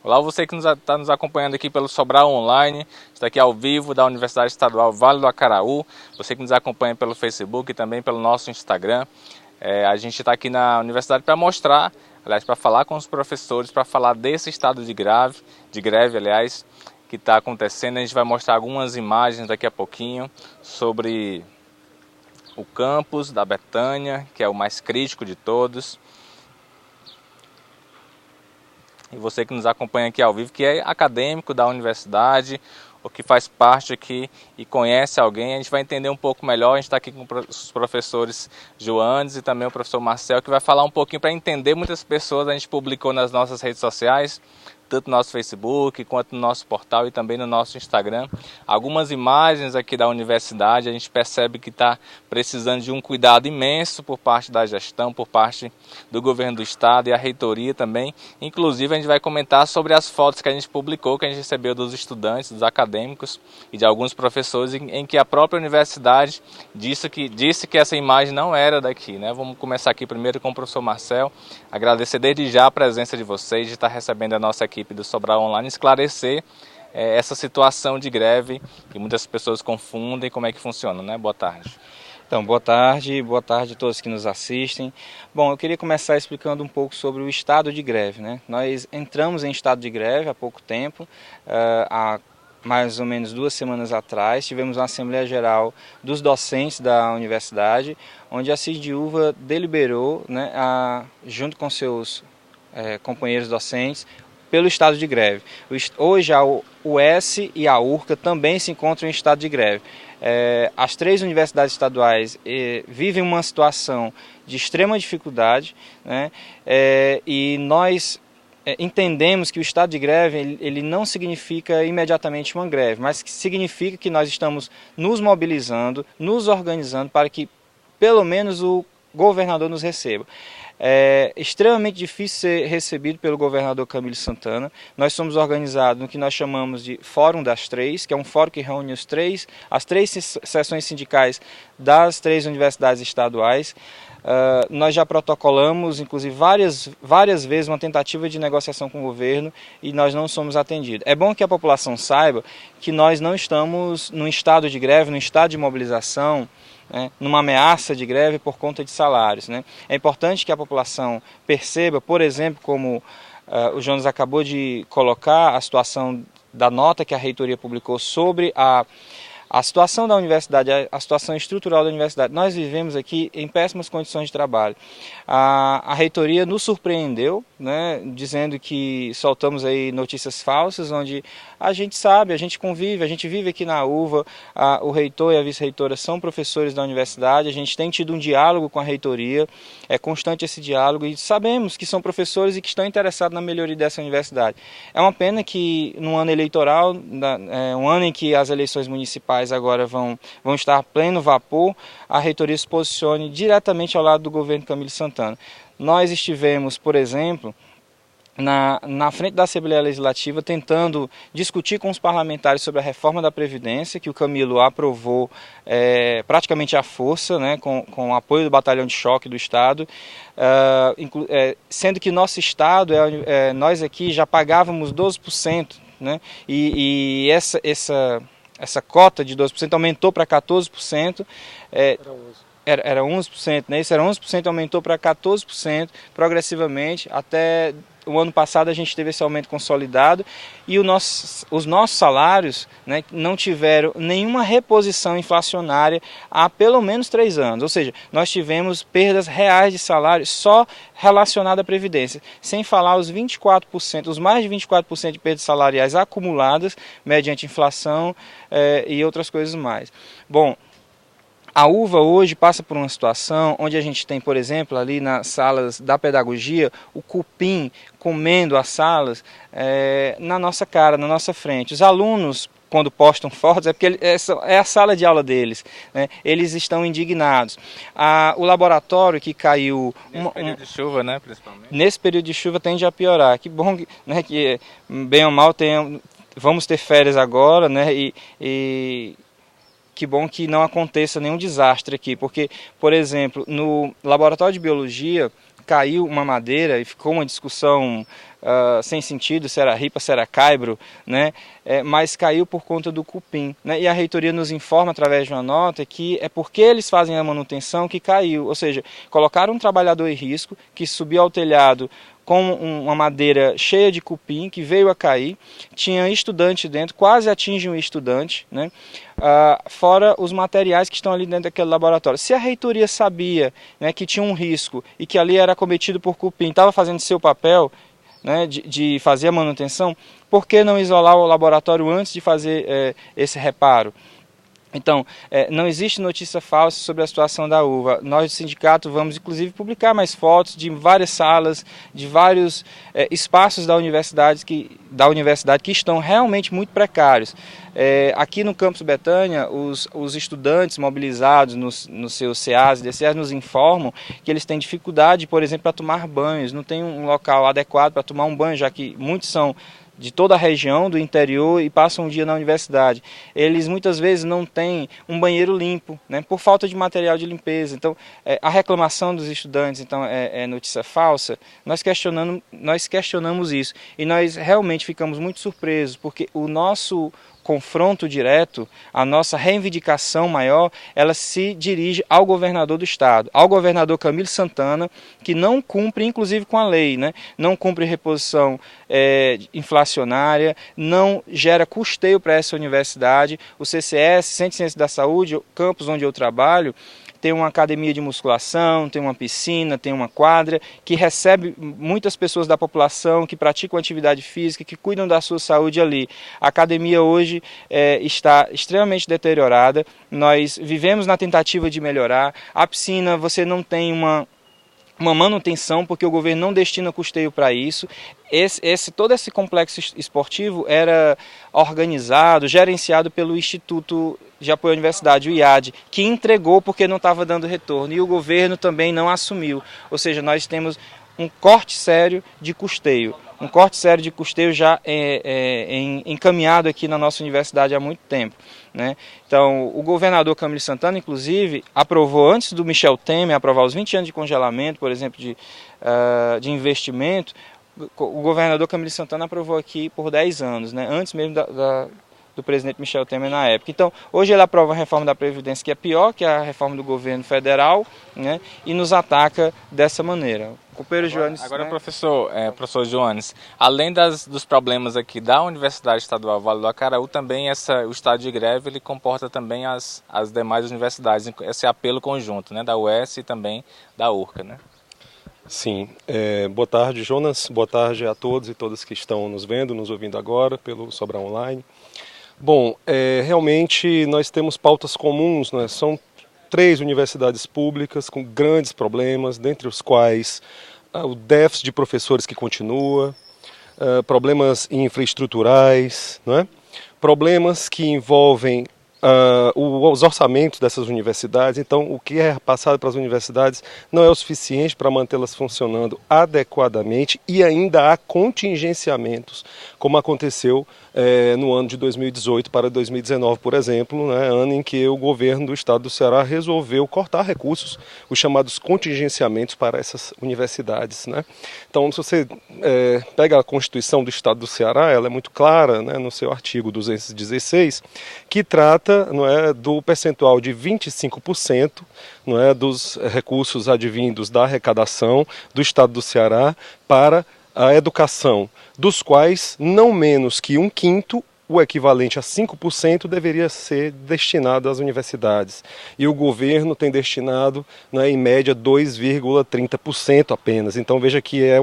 Olá, você que está nos acompanhando aqui pelo Sobral Online, está aqui ao vivo da Universidade Estadual Vale do Acaraú, você que nos acompanha pelo Facebook e também pelo nosso Instagram. A gente está aqui na universidade para mostrar, aliás, para falar com os professores, para falar desse estado de greve, que está acontecendo. A gente vai mostrar algumas imagens daqui a pouquinho sobre o campus da Betânia, que é o mais crítico de todos. E você que nos acompanha aqui ao vivo, que é acadêmico da universidade, ou que faz parte aqui e conhece alguém, a gente vai entender um pouco melhor. A gente está aqui com os professores Joanes e também o professor Marcel, que vai falar um pouquinho para entender. Muitas pessoas a gente publicou nas nossas redes sociais, tanto no nosso Facebook, quanto no nosso portal e também no nosso Instagram. Algumas imagens aqui da universidade, a gente percebe que está precisando de um cuidado imenso por parte da gestão, por parte do governo do estado e a reitoria também. Inclusive, a gente vai comentar sobre as fotos que a gente publicou, que a gente recebeu dos estudantes, dos acadêmicos e de alguns professores, em que a própria universidade disse que essa imagem não era daqui, né? Vamos começar aqui primeiro com o professor Marcel, agradecer desde já a presença de vocês, de estar recebendo a nossa equipe do Sobral Online, esclarecer essa situação de greve que muitas pessoas confundem, como é que funciona, né? Boa tarde. Então, boa tarde a todos que nos assistem. Bom, eu queria começar explicando um pouco sobre o estado de greve, né? Nós entramos em estado de greve há pouco tempo, há mais ou menos 2 semanas atrás, tivemos uma Assembleia Geral dos docentes da universidade, onde a CISDIUVA deliberou, né, junto com seus companheiros docentes, pelo estado de greve. Hoje a UES e a URCA também se encontram em estado de greve. As 3 universidades estaduais vivem uma situação de extrema dificuldade, né, e nós entendemos que o estado de greve ele não significa imediatamente uma greve, mas que significa que nós estamos nos mobilizando, nos organizando para que pelo menos o governador nos receba. É extremamente difícil ser recebido pelo governador Camilo Santana. Nós somos organizados no que nós chamamos de Fórum das Três, que é um fórum que reúne as três seções sindicais das 3 universidades estaduais. Nós já protocolamos, inclusive, várias vezes uma tentativa de negociação com o governo e nós não somos atendidos. É bom que a população saiba que nós não estamos num estado de greve, num estado de mobilização, numa ameaça de greve por conta de salários, né? É importante que a população perceba, por exemplo, como o Jonas acabou de colocar, a situação da nota que a reitoria publicou sobre a situação da universidade, a situação estrutural da universidade. Nós vivemos aqui em péssimas condições de trabalho. A reitoria nos surpreendeu, né, dizendo que soltamos aí notícias falsas, onde a gente sabe, a gente convive, a gente vive aqui na UVA, o reitor e a vice-reitora são professores da universidade, a gente tem tido um diálogo com a reitoria, é constante esse diálogo e sabemos que são professores e que estão interessados na melhoria dessa universidade. É uma pena que no ano eleitoral, um ano em que as eleições municipais agora vão estar a pleno vapor, a reitoria se posicione diretamente ao lado do governo Camilo Santana. Nós estivemos, por exemplo, na frente da Assembleia Legislativa tentando discutir com os parlamentares sobre a reforma da Previdência, que o Camilo aprovou praticamente à força, né, com o apoio do Batalhão de Choque do Estado, sendo que nosso Estado, nós aqui já pagávamos 12%, né, e essa cota de 12% aumentou para 14%, era 11%, né? Isso era 11%, aumentou para 14% progressivamente. Até o ano passado a gente teve esse aumento consolidado e os nossos salários, né, não tiveram nenhuma reposição inflacionária há pelo menos 3 anos. Ou seja, nós tivemos perdas reais de salário só relacionado à Previdência, sem falar os 24%, os mais de 24% de perdas salariais acumuladas mediante inflação e outras coisas mais. Bom, a UVA hoje passa por uma situação onde a gente tem, por exemplo, ali nas salas da pedagogia, o cupim comendo as salas na nossa cara, na nossa frente. Os alunos, quando postam fotos, é porque é a sala de aula deles, né? Eles estão indignados. O laboratório que caiu... Nesse período de chuva, né, principalmente? Nesse período de chuva tende a piorar. Que bom, né, que bem ou mal vamos ter férias agora, né, e que bom que não aconteça nenhum desastre aqui, porque, por exemplo, no laboratório de biologia caiu uma madeira e ficou uma discussão sem sentido, se era ripa, se era caibro, né? Mas caiu por conta do cupim, né? E a reitoria nos informa através de uma nota que é porque eles fazem a manutenção que caiu, ou seja, colocaram um trabalhador em risco que subiu ao telhado com uma madeira cheia de cupim que veio a cair, tinha estudante dentro, quase atinge um estudante, né? Fora os materiais que estão ali dentro daquele laboratório. Se a reitoria sabia, né, que tinha um risco e que ali era cometido por cupim, estava fazendo seu papel, né, de fazer a manutenção, por que não isolar o laboratório antes de fazer esse reparo? Então, não existe notícia falsa sobre a situação da uva. Nós do sindicato vamos inclusive publicar mais fotos de várias salas, de vários espaços da universidade que estão realmente muito precários. Aqui no Campus Betânia, os estudantes mobilizados nos seus CAs e DCAs nos informam que eles têm dificuldade, por exemplo, para tomar banhos. Não tem um local adequado para tomar um banho, já que muitos são de toda a região, do interior, e passam um dia na universidade. Eles muitas vezes não têm um banheiro limpo, né, por falta de material de limpeza. Então, a reclamação dos estudantes então, é notícia falsa. Nós questionamos isso e nós realmente ficamos muito surpresos, porque o nosso confronto direto, a nossa reivindicação maior, ela se dirige ao governador do estado, ao governador Camilo Santana, que não cumpre inclusive com a lei, né? Não cumpre reposição inflacionária, não gera custeio para essa universidade. O CCS, Centro de Ciência da Saúde, o campus onde eu trabalho, tem uma academia de musculação, tem uma piscina, tem uma quadra, que recebe muitas pessoas da população que praticam atividade física, que cuidam da sua saúde ali. A academia hoje está extremamente deteriorada, nós vivemos na tentativa de melhorar. A piscina, você não tem uma manutenção, porque o governo não destina custeio para isso. Todo esse complexo esportivo era organizado, gerenciado pelo Instituto de Apoio à Universidade, o IAD, que entregou porque não estava dando retorno, e o governo também não assumiu. Ou seja, nós temos um corte sério de custeio. Um corte sério de custeio já encaminhado aqui na nossa universidade há muito tempo, né? Então, o governador Camilo Santana, inclusive, aprovou, antes do Michel Temer aprovar os 20 anos de congelamento, por exemplo, de investimento, o governador Camilo Santana aprovou aqui por 10 anos, né? Antes mesmo do presidente Michel Temer na época. Então, hoje ele aprova a reforma da Previdência, que é pior que a reforma do governo federal, né? E nos ataca dessa maneira. Agora, né? Professor Joanes, além dos problemas aqui da Universidade Estadual Vale do Acaraú, também o estado de greve ele comporta também as demais universidades, esse apelo conjunto, né, da UES e também da URCA, né? Sim. Boa tarde, Jonas. Boa tarde a todos e todas que estão nos vendo, nos ouvindo agora pelo Sobral Online. Bom, realmente nós temos pautas comuns, né? São 3 universidades públicas com grandes problemas, dentre os quais o déficit de professores que continua, problemas infraestruturais, né? Problemas que envolvem os orçamentos dessas universidades. Então, o que é passado para as universidades não é o suficiente para mantê-las funcionando adequadamente, e ainda há contingenciamentos, como aconteceu no ano de 2018 para 2019, por exemplo, né, ano em que o governo do estado do Ceará resolveu cortar recursos, os chamados contingenciamentos para essas universidades, né? Então, se você pega a Constituição do estado do Ceará, ela é muito clara, né, no seu artigo 216, que trata, não é, do percentual de 25%, não é, dos recursos advindos da arrecadação do estado do Ceará para a educação, dos quais não menos que 1/5, o equivalente a 5%, deveria ser destinado às universidades. E o governo tem destinado, né, em média, 2,30% apenas. Então veja que é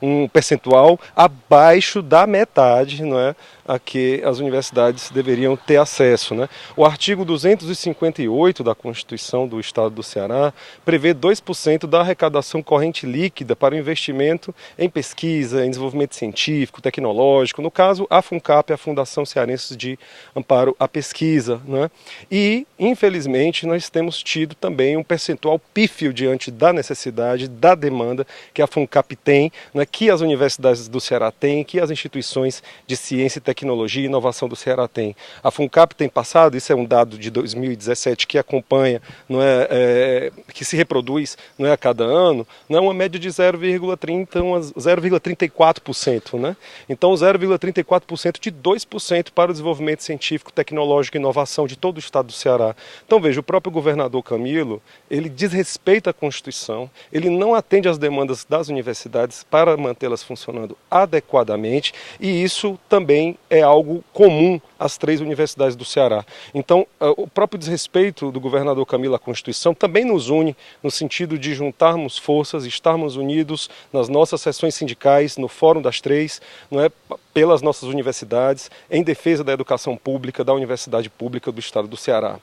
um percentual abaixo da metade, não é, a que as universidades deveriam ter acesso, né? O artigo 258 da Constituição do Estado do Ceará prevê 2% da arrecadação corrente líquida para o investimento em pesquisa, em desenvolvimento científico, tecnológico. No caso, a FUNCAP, a Fundação Associação Cearense de Amparo à Pesquisa, né? E, infelizmente, nós temos tido também um percentual pífio diante da necessidade, da demanda que a FUNCAP tem, né? Que as universidades do Ceará têm, que as instituições de ciência, tecnologia e inovação do Ceará têm. A FUNCAP tem passado, isso é um dado de 2017 que acompanha, não é, que se reproduz, não é, a cada ano, não é, uma média de 0,34%, né? Então 0,34% de 2% para o desenvolvimento científico, tecnológico e inovação de todo o estado do Ceará. Então veja, o próprio governador Camilo, ele desrespeita a Constituição, ele não atende às demandas das universidades para mantê-las funcionando adequadamente, e isso também é algo comum às 3 universidades do Ceará. Então, o próprio desrespeito do governador Camilo à Constituição também nos une no sentido de juntarmos forças, estarmos unidos nas nossas sessões sindicais, no Fórum das 3, não é, pelas nossas universidades, em defesa da educação pública, da universidade pública do estado do Ceará.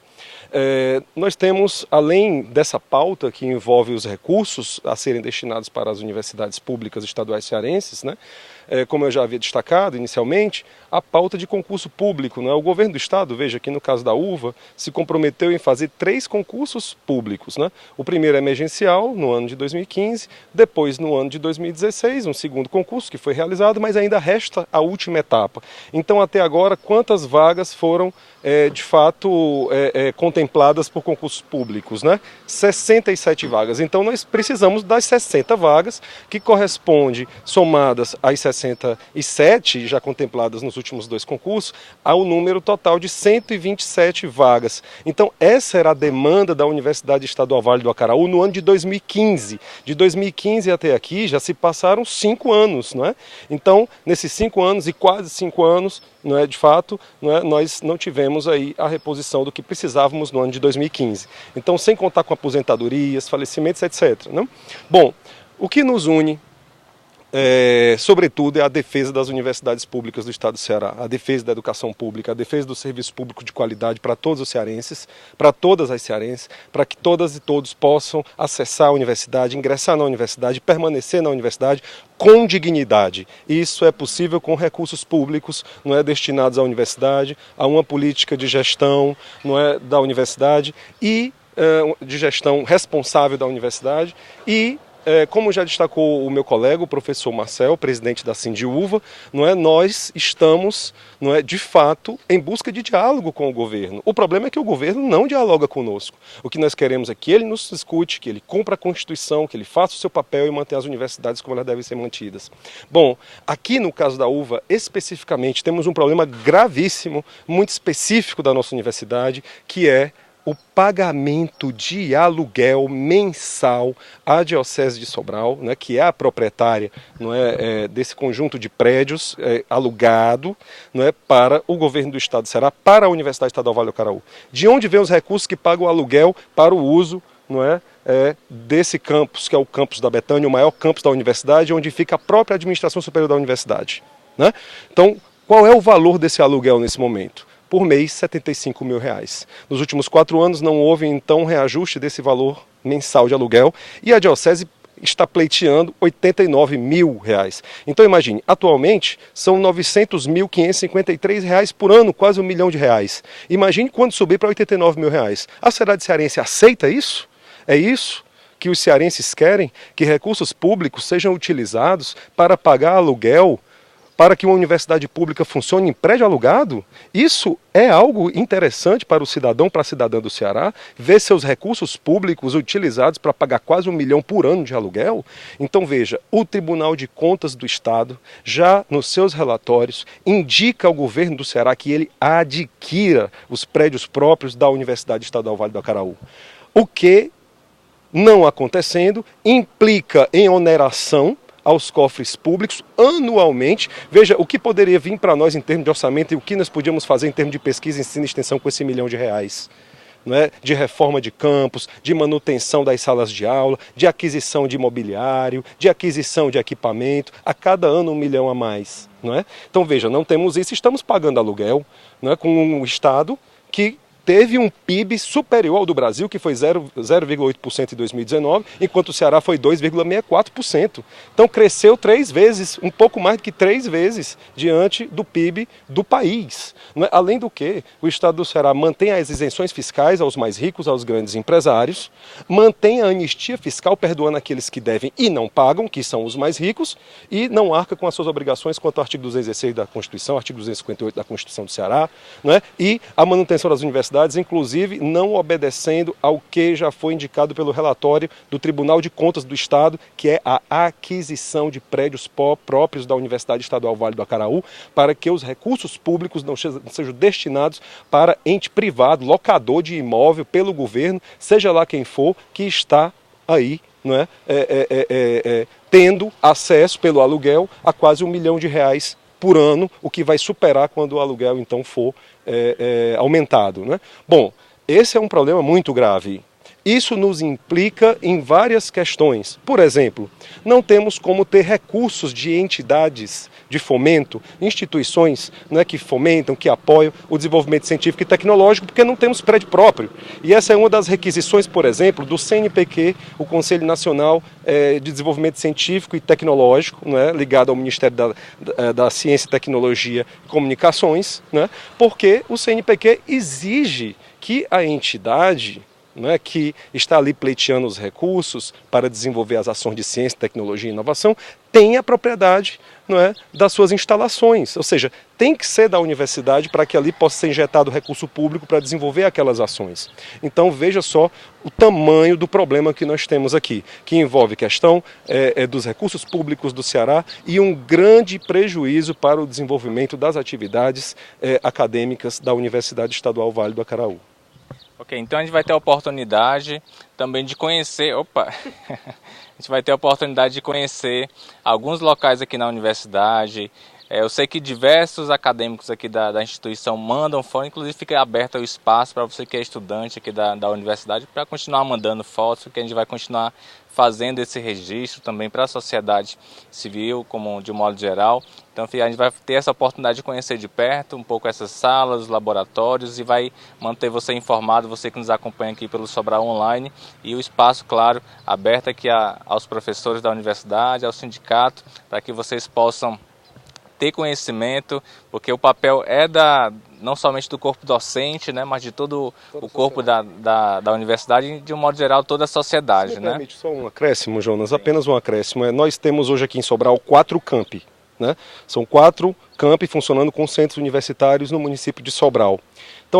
Nós temos, além dessa pauta que envolve os recursos a serem destinados para as universidades públicas estaduais cearenses, né, como eu já havia destacado inicialmente, a pauta de concurso público, né? O governo do estado, veja que no caso da UVA, se comprometeu em fazer 3 concursos públicos, né? O primeiro emergencial, no ano de 2015, depois no ano de 2016, um segundo concurso que foi realizado, mas ainda resta a última etapa. Então, até agora, quantas vagas foram, de fato, contempladas por concursos públicos, né? 67 vagas. Então, nós precisamos das 60 vagas, que corresponde, somadas às 67 já contempladas nos últimos 2 concursos, ao número total de 127 vagas. Então, essa era a demanda da Universidade Estadual Vale do Acaraú no ano de 2015. De 2015 até aqui já se passaram 5 anos, não é? Então, nesses 5 anos e quase 5 anos, não é, de fato, não é, nós não tivemos aí a reposição do que precisávamos no ano de 2015. Então, sem contar com aposentadorias, falecimentos, etc. Não? Bom, o que nos une, sobretudo, é a defesa das universidades públicas do estado do Ceará, a defesa da educação pública, a defesa do serviço público de qualidade para todos os cearenses, para todas as cearenses, para que todas e todos possam acessar a universidade, ingressar na universidade, permanecer na universidade com dignidade. Isso é possível com recursos públicos, não é, destinados à universidade, a uma política de gestão, não é, da universidade e de gestão responsável da universidade e como já destacou o meu colega, o professor Marcel, presidente da Sindiúva, não é, nós estamos, não é, de fato, em busca de diálogo com o governo. O problema é que o governo não dialoga conosco. O que nós queremos é que ele nos escute, que ele cumpra a Constituição, que ele faça o seu papel e mantenha as universidades como elas devem ser mantidas. Bom, aqui no caso da UVA, especificamente, temos um problema gravíssimo, muito específico da nossa universidade, que é o pagamento de aluguel mensal à Diocese de Sobral, né, que é a proprietária, não é, desse conjunto de prédios alugado, não é, para o governo do estado do Ceará, para a Universidade Estadual Vale do Acaraú. De onde vem os recursos que pagam o aluguel para o uso, não é, desse campus, que é o campus da Betânia, o maior campus da universidade, onde fica a própria administração superior da universidade, né? Então, qual é o valor desse aluguel nesse momento? Por mês, R$ 75 mil. Nos últimos 4 anos não houve, então, reajuste desse valor mensal de aluguel e a Diocese está pleiteando R$ 89 mil. Então, imagine, atualmente são R$ 900.553 por ano, quase R$ 1 milhão. Imagine quando subir para R$ 89 mil. A sociedade cearense aceita isso? É isso que os cearenses querem? Que recursos públicos sejam utilizados para pagar aluguel, para que uma universidade pública funcione em prédio alugado? Isso é algo interessante para o cidadão, para a cidadã do Ceará, ver seus recursos públicos utilizados para pagar quase R$ 1 milhão por ano de aluguel? Então veja, o Tribunal de Contas do Estado, já nos seus relatórios, indica ao governo do Ceará que ele adquira os prédios próprios da Universidade Estadual Vale do Acaraú. O que, não acontecendo, implica em oneração aos cofres públicos anualmente. Veja o que poderia vir para nós em termos de orçamento e o que nós podíamos fazer em termos de pesquisa, ensino e extensão com esse R$ 1 milhão. Não é? De reforma de campus, de manutenção das salas de aula, de aquisição de imobiliário, de aquisição de equipamento, a cada ano R$ 1 milhão a mais. Não é? Então veja, não temos isso, estamos pagando aluguel, não é, com um Estado que teve um PIB superior ao do Brasil, que foi 0,8% em 2019, enquanto o Ceará foi 2,64%. Então cresceu 3 vezes, um pouco mais do que 3 vezes diante do PIB do país. Além do que, o estado do Ceará mantém as isenções fiscais aos mais ricos, aos grandes empresários, mantém a anistia fiscal, perdoando aqueles que devem e não pagam, que são os mais ricos, e não arca com as suas obrigações quanto ao artigo 216 da Constituição, artigo 258 da Constituição do Ceará, e a manutenção das universidades, inclusive não obedecendo ao que já foi indicado pelo relatório do Tribunal de Contas do Estado, que é a aquisição de prédios próprios da Universidade Estadual Vale do Acaraú, para que os recursos públicos não sejam destinados para ente privado, locador de imóvel pelo governo, seja lá quem for, que está aí, tendo acesso pelo aluguel a quase R$1 milhão por ano, o que vai superar quando o aluguel então for aumentado. Bom, esse é um problema muito grave. Isso nos implica em várias questões. Por exemplo, não temos como ter recursos de entidades de fomento, instituições que fomentam, que apoiam o desenvolvimento científico e tecnológico, porque não temos prédio próprio. E essa é uma das requisições, por exemplo, do CNPq, o Conselho Nacional de Desenvolvimento Científico e Tecnológico, ligado ao Ministério da Ciência, Tecnologia e Comunicações, porque o CNPq exige que a entidade que está ali pleiteando os recursos para desenvolver as ações de ciência, tecnologia e inovação, tem a propriedade das suas instalações, ou seja, tem que ser da universidade para que ali possa ser injetado recurso público para desenvolver aquelas ações. Então veja só o tamanho do problema que nós temos aqui, que envolve questão dos recursos públicos do Ceará e um grande prejuízo para o desenvolvimento das atividades acadêmicas da Universidade Estadual Vale do Acaraú. Ok, então a gente vai ter a oportunidade também de conhecer, a gente vai ter a oportunidade de conhecer alguns locais aqui na universidade. Eu sei que diversos acadêmicos aqui da instituição mandam fotos, inclusive fica aberto o espaço para você que é estudante aqui da universidade para continuar mandando fotos, porque a gente vai continuar fazendo esse registro também para a sociedade civil, como de um modo geral. Então a gente vai ter essa oportunidade de conhecer de perto um pouco essas salas, os laboratórios e vai manter você informado, você que nos acompanha aqui pelo Sobral Online, e o espaço, claro, aberto aqui aos professores da universidade, ao sindicato, para que vocês possam ter conhecimento, porque o papel é não somente do corpo docente, mas de todo o corpo da universidade e, de um modo geral, toda a sociedade. Se me permite só um acréscimo, Jonas, apenas um acréscimo. Nós temos hoje aqui em Sobral 4 campi. São 4 campi funcionando com centros universitários no município de Sobral. Então,